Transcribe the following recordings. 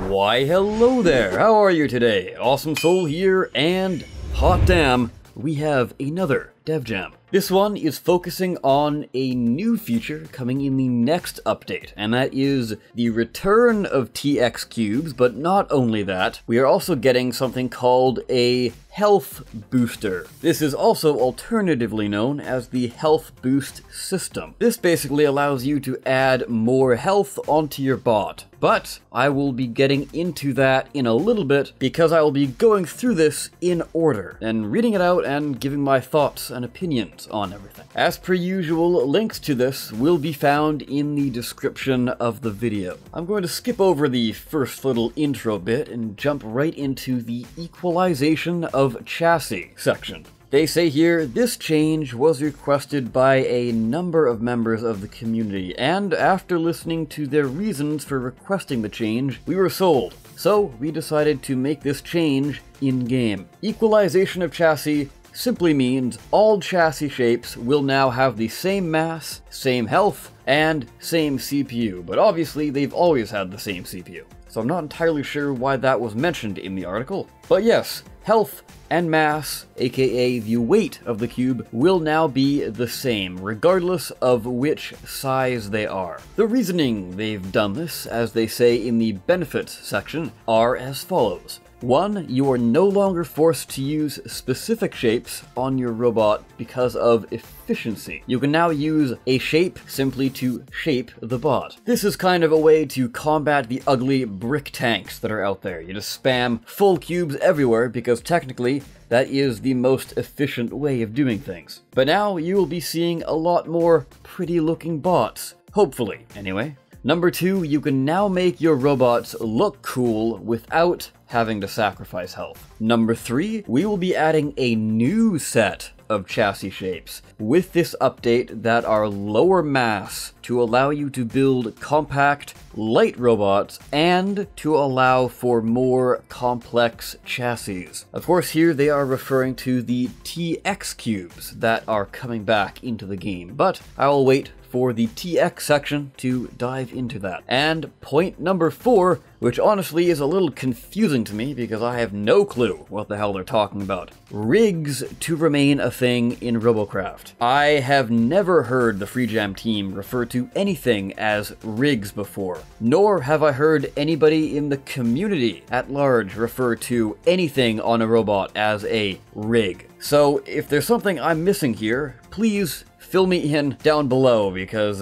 Why hello there, how are you today? Awesome Soul here, and hot damn, we have another Dev Jam. This one is focusing on a new feature coming in the next update, and that is the return of TX cubes, but not only that, we are also getting something called a health booster. This is also alternatively known as the health boost system. This basically allows you to add more health onto your bot, but I will be getting into that in a little bit because I will be going through this in order and reading it out and giving my thoughts and opinions on everything. As per usual, links to this will be found in the description of the video. I'm going to skip over the first little intro bit and jump right into the equalization of chassis section. They say here, this change was requested by a number of members of the community, and after listening to their reasons for requesting the change, we were sold. So we decided to make this change in-game. Equalization of chassis simply means all chassis shapes will now have the same mass, same health, and same CPU, but obviously they've always had the same CPU. So I'm not entirely sure why that was mentioned in the article. But yes, health and mass, aka the weight of the cube, will now be the same, regardless of which size they are. The reasoning they've done this, as they say in the benefits section, are as follows. 1. You are no longer forced to use specific shapes on your robot because of efficiency. You can now use a shape simply to shape the bot. This is kind of a way to combat the ugly brick tanks that are out there. You just spam full cubes everywhere because technically that is the most efficient way of doing things. But now you will be seeing a lot more pretty looking bots. Hopefully, anyway. Number 2, you can now make your robots look cool without having to sacrifice health. Number 3, we will be adding a new set of chassis shapes with this update that are lower mass to allow you to build compact, light robots and to allow for more complex chassis. Of course, here they are referring to the TX cubes that are coming back into the game, but I will wait for the TX section to dive into that. And point number 4, which honestly is a little confusing to me because I have no clue what the hell they're talking about. Rigs to remain a thing in Robocraft. I have never heard the Free Jam team refer to anything as rigs before, nor have I heard anybody in the community at large refer to anything on a robot as a rig. So if there's something I'm missing here, please fill me in down below because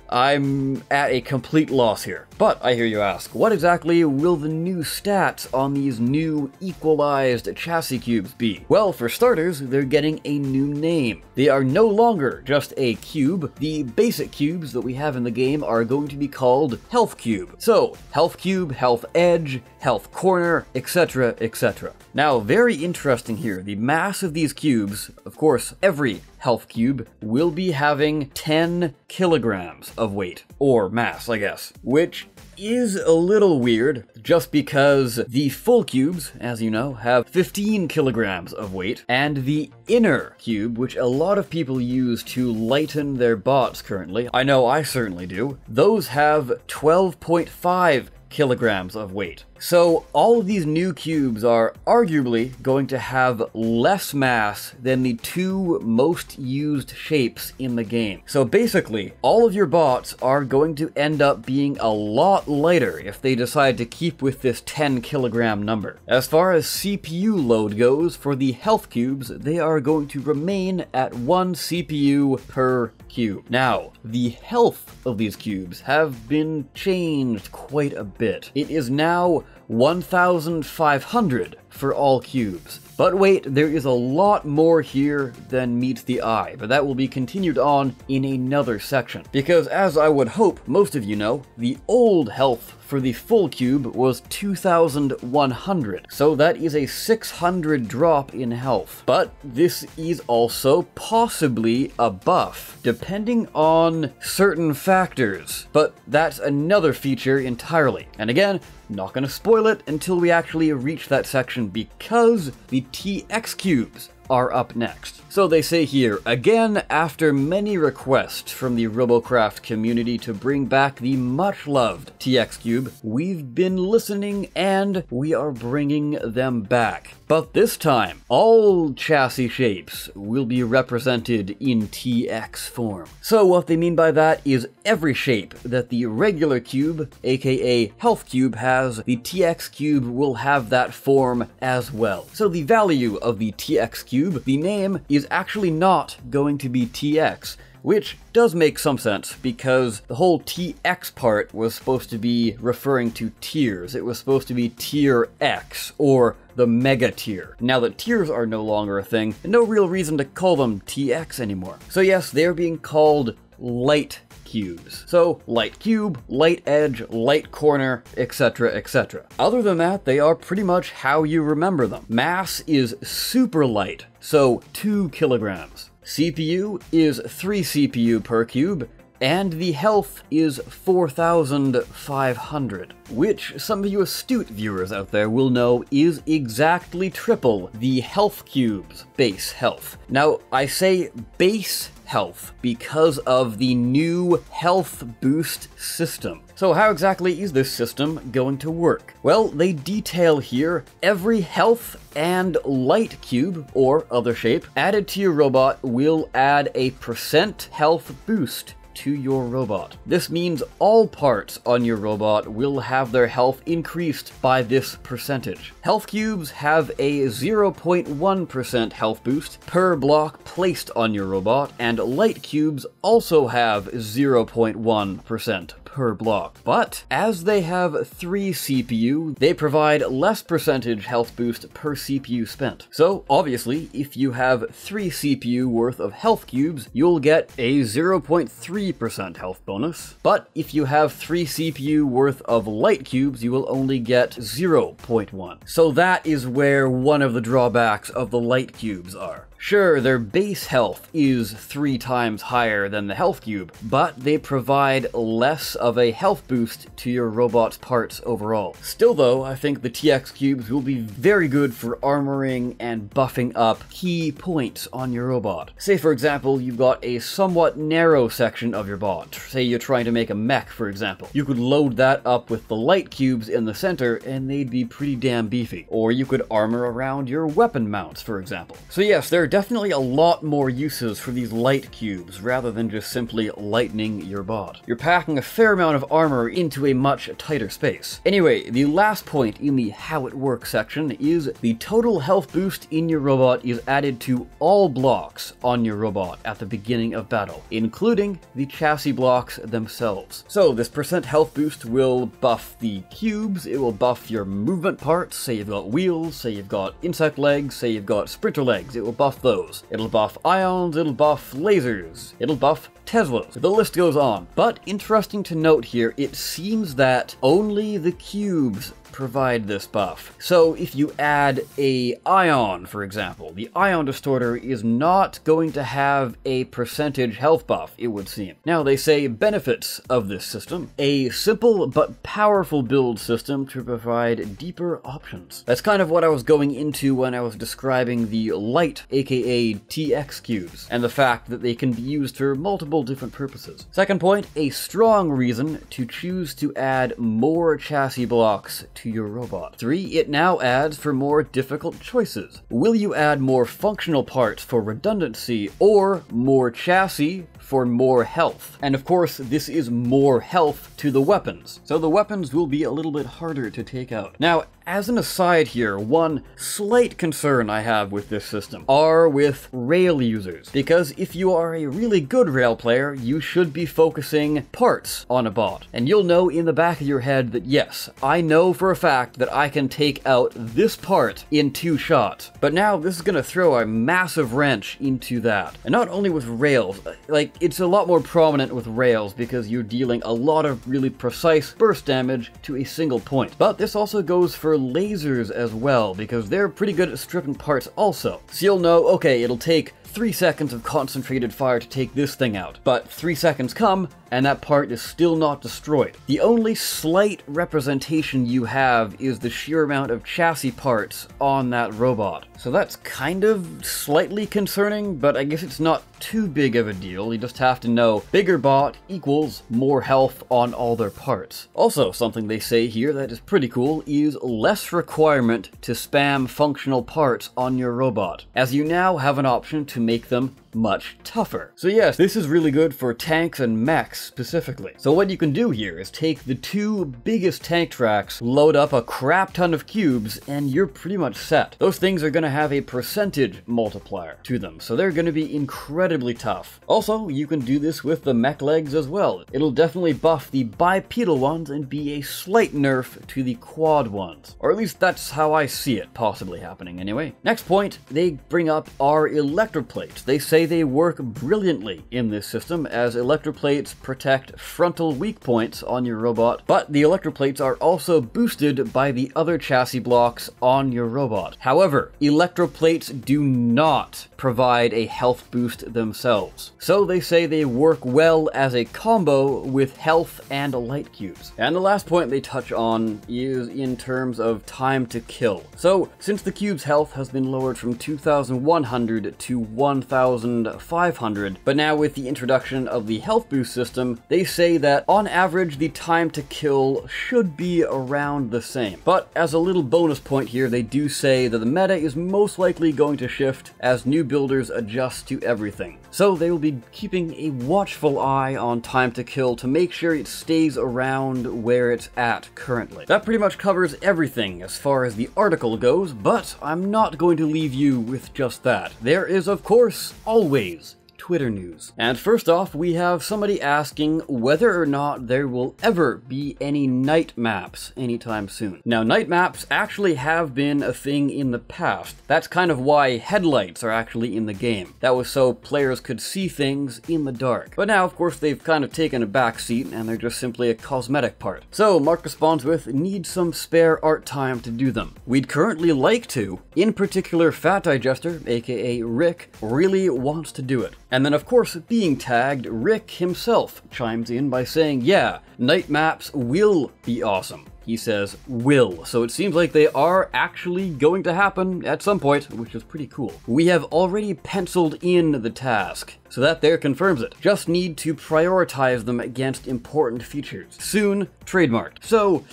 I'm at a complete loss here. But I hear you ask, what exactly will the new stats on these new equalized chassis cubes be? Well, for starters, they're getting a new name. They are no longer just a cube. The basic cubes that we have in the game are going to be called Health Cube. So, Health Cube, Health Edge, Health Corner, etc., etc. Now, very interesting here, the mass of these cubes, of course, every health cube will be having 10 kilograms of weight, or mass, I guess, which is a little weird, just because the full cubes, as you know, have 15 kilograms of weight, and the inner cube, which a lot of people use to lighten their bots currently, I know I certainly do, those have 12.5 kilograms of weight. So all of these new cubes are arguably going to have less mass than the two most used shapes in the game. So basically, all of your bots are going to end up being a lot lighter if they decide to keep with this 10 kilogram number. As far as CPU load goes, for the health cubes, they are going to remain at 1 CPU per cube. Now, the health of these cubes have been changed quite a bit. It is now 1,500 for all cubes. But wait, there is a lot more here than meets the eye, but that will be continued on in another section. Because as I would hope most of you know, the old health for the full cube was 2,100, so that is a 600 drop in health. But this is also possibly a buff, depending on certain factors, but that's another feature entirely. And again, not gonna spoil it until we actually reach that section because the TX cubes are up next. So they say here, again, after many requests from the Robocraft community to bring back the much-loved TX Cube, we've been listening and we are bringing them back. But this time, all chassis shapes will be represented in TX form. So what they mean by that is every shape that the regular cube, aka Health Cube, has, the TX Cube will have that form as well. So the value of the TX Cube, the name, is actually not going to be TX, which does make some sense because the whole TX part was supposed to be referring to tiers. It was supposed to be tier X, or the mega tier. Now that tiers are no longer a thing, no real reason to call them TX anymore. So yes, they're being called light cubes. So light cube, light edge, light corner, etc, etc. Other than that, they are pretty much how you remember them. Mass is super light, so 2 kilograms. CPU is 3 CPU per cube, and the health is 4,500, which some of you astute viewers out there will know is exactly triple the Health Cube's base health. Now, I say base health because of the new health boost system. So how exactly is this system going to work? Well, they detail here every health and light cube, or other shape, added to your robot will add a % health boost to your robot. This means all parts on your robot will have their health increased by this percentage. Health cubes have a 0.1% health boost per block placed on your robot, and light cubes also have 0.1% per block. But as they have 3 CPU, they provide less percentage health boost per CPU spent. So obviously, if you have 3 CPU worth of health cubes, you'll get a 0.3% health bonus. But if you have 3 CPU worth of light cubes, you will only get 0.1. So that is where one of the drawbacks of the light cubes are. Sure, their base health is 3 times higher than the health cube, but they provide less of a health boost to your robot's parts overall. Still though, I think the TX cubes will be very good for armoring and buffing up key points on your robot. Say for example, you've got a somewhat narrow section of your bot. Say you're trying to make a mech, for example. You could load that up with the light cubes in the center and they'd be pretty damn beefy. Or you could armor around your weapon mounts, for example. So yes, there are definitely a lot more uses for these light cubes rather than just simply lightening your bot. You're packing a fair amount of armor into a much tighter space. Anyway, the last point in the how it works section is the total health boost in your robot is added to all blocks on your robot at the beginning of battle, including the chassis blocks themselves. So this % health boost will buff the cubes, it will buff your movement parts, say you've got wheels, say you've got insect legs, say you've got sprinter legs, it will buff those. It'll buff ions, it'll buff lasers, it'll buff Teslas. The list goes on. But interesting to note here, it seems that only the cubes provide this buff. So if you add a ion, for example, the ion distorter is not going to have a percentage health buff, it would seem. Now they say benefits of this system: a simple but powerful build system to provide deeper options. That's kind of what I was going into when I was describing the light, aka TX cubes, and the fact that they can be used for multiple different purposes. Second point, a strong reason to choose to add more chassis blocks to your robot. 3, it now adds for more difficult choices. Will you add more functional parts for redundancy, or more chassis for more health? And of course, this is more health to the weapons, so the weapons will be a little bit harder to take out. Now, as an aside here, one slight concern I have with this system are with rail users, because if you are a really good rail player, you should be focusing parts on a bot. And you'll know in the back of your head that yes, I know for a fact that I can take out this part in 2 shots. But now this is going to throw a massive wrench into that. And not only with rails, like it's a lot more prominent with rails because you're dealing a lot of really precise burst damage to a single point. But this also goes for lasers as well, because they're pretty good at stripping parts also. So you'll know, okay, it'll take 3 seconds of concentrated fire to take this thing out. But 3 seconds come, and that part is still not destroyed. The only slight representation you have is the sheer amount of chassis parts on that robot. So that's kind of slightly concerning, but I guess it's not too big of a deal. You just have to know bigger bot equals more health on all their parts. Also, something they say here that is pretty cool is less requirement to spam functional parts on your robot, as you now have an option to make them much tougher. So yes, this is really good for tanks and mechs specifically. So what you can do here is take the 2 biggest tank tracks, load up a crap ton of cubes, and you're pretty much set. Those things are going to have a percentage multiplier to them, so they're going to be incredibly tough. Also, you can do this with the mech legs as well. It'll definitely buff the bipedal ones and be a slight nerf to the quad ones. Or at least that's how I see it possibly happening anyway. Next point they bring up are electroplates. They say they work brilliantly in this system, as electroplates protect frontal weak points on your robot, but the electroplates are also boosted by the other chassis blocks on your robot. However, electroplates do not provide a health boost themselves, so they say they work well as a combo with health and light cubes. And the last point they touch on is in terms of time to kill. So since the cube's health has been lowered from 2100 to 1500, but now with the introduction of the health boost system, they say that on average the time to kill should be around the same. But as a little bonus point here, they do say that the meta is most likely going to shift as new builders adjust to everything. So they will be keeping a watchful eye on time to kill to make sure it stays around where it's at currently. That pretty much covers everything as far as the article goes, but I'm not going to leave you with just that. There is, of course, always Twitter news. And first off, we have somebody asking whether or not there will ever be any night maps anytime soon. Now, night maps actually have been a thing in the past. That's kind of why headlights are actually in the game. That was so players could see things in the dark. But now, of course, they've kind of taken a back seat and they're just simply a cosmetic part. So Mark responds with, need some spare art time to do them. We'd currently like to. In particular, Fat Digester, aka Rick, really wants to do it. And then, of course, being tagged, Rick himself chimes in by saying, yeah, night maps will be awesome. He says will, so it seems like they are actually going to happen at some point, which is pretty cool. We have already penciled in the task, so that there confirms it. Just need to prioritize them against important features. Soon, trademarked. So,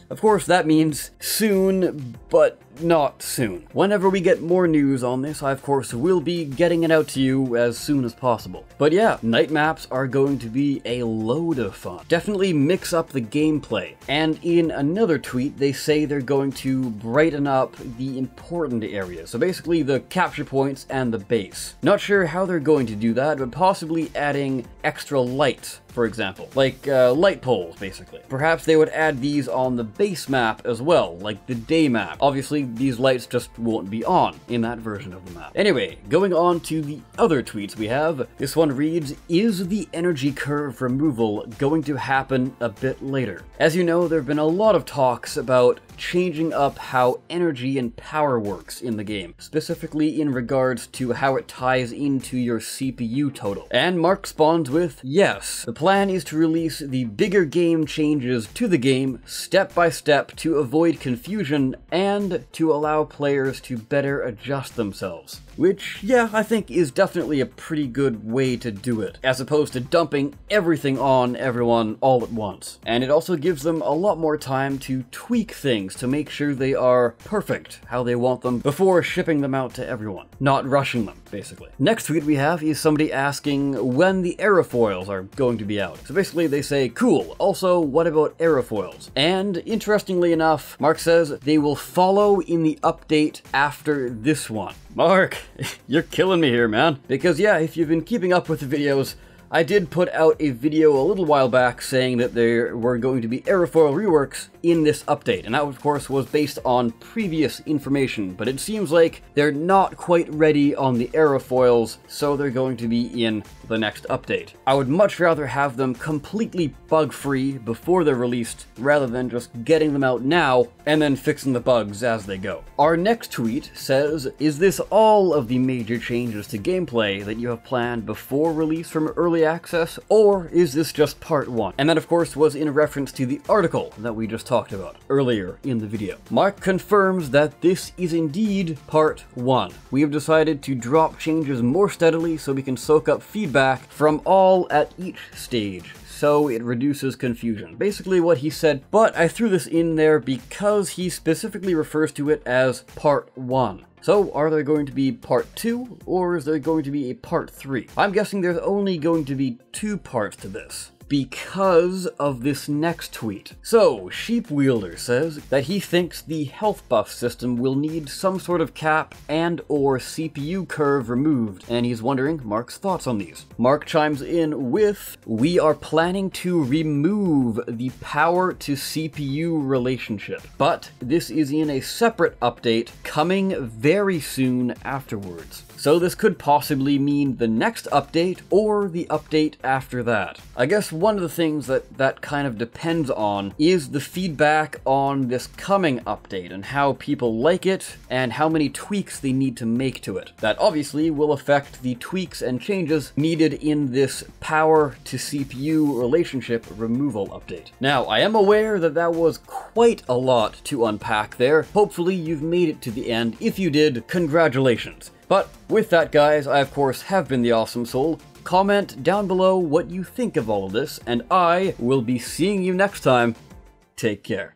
of course, that means soon, but not soon. Whenever we get more news on this, I of course will be getting it out to you as soon as possible. But yeah, night maps are going to be a load of fun. Definitely mix up the gameplay. And in another tweet, they say they're going to brighten up the important areas. So basically the capture points and the base. Not sure how they're going to do that, but possibly adding extra lights, for example. Like light poles, basically. Perhaps they would add these on the base map as well, like the day map. Obviously, these lights just won't be on in that version of the map. Anyway, going on to the other tweets we have. This one reads, is the energy curve removal going to happen a bit later? As you know, there have been a lot of talks about changing up how energy and power works in the game, specifically in regards to how it ties into your CPU total. And Mark responds with, yes, the plan is to release the bigger game changes to the game step by step to avoid confusion and to allow players to better adjust themselves. Which, yeah, I think is definitely a pretty good way to do it, as opposed to dumping everything on everyone all at once. And it also gives them a lot more time to tweak things to make sure they are perfect how they want them before shipping them out to everyone. Not rushing them, basically. Next tweet we have is somebody asking when the aerofoils are going to be out. So basically they say, cool, also what about aerofoils? And interestingly enough, Mark says they will follow in the update after this one. Mark, you're killing me here, man. Because yeah, if you've been keeping up with the videos, I did put out a video a little while back saying that there were going to be aerofoil reworks in this update, and that of course was based on previous information, but it seems like they're not quite ready on the aerofoils, so they're going to be in the next update. I would much rather have them completely bug-free before they're released, rather than just getting them out now and then fixing the bugs as they go. Our next tweet says, "Is this all of the major changes to gameplay that you have planned before release from early access, or is this just part 1? And that of course was in reference to the article that we just talked about earlier in the video. Mark confirms that this is indeed part 1. We have decided to drop changes more steadily so we can soak up feedback from all at each stage, so it reduces confusion." Basically what he said, but I threw this in there because he specifically refers to it as part 1. So are there going to be part 2, or is there going to be a part 3? I'm guessing there's only going to be 2 parts to this, because of this next tweet. So, Sheepwielder says that he thinks the health buff system will need some sort of cap and or CPU curve removed, and he's wondering Mark's thoughts on these. Mark chimes in with, "We are planning to remove the power to CPU relationship, but this is in a separate update coming very soon afterwards. So this could possibly mean the next update or the update after that." I guess one of the things that kind of depends on is the feedback on this coming update and how people like it and how many tweaks they need to make to it. That obviously will affect the tweaks and changes needed in this power to CPU relationship removal update. Now, I am aware that that was quite a lot to unpack there. Hopefully you've made it to the end. If you did, congratulations. But with that, guys, I of course have been the Awesome Soul. Comment down below what you think of all of this, and I will be seeing you next time. Take care.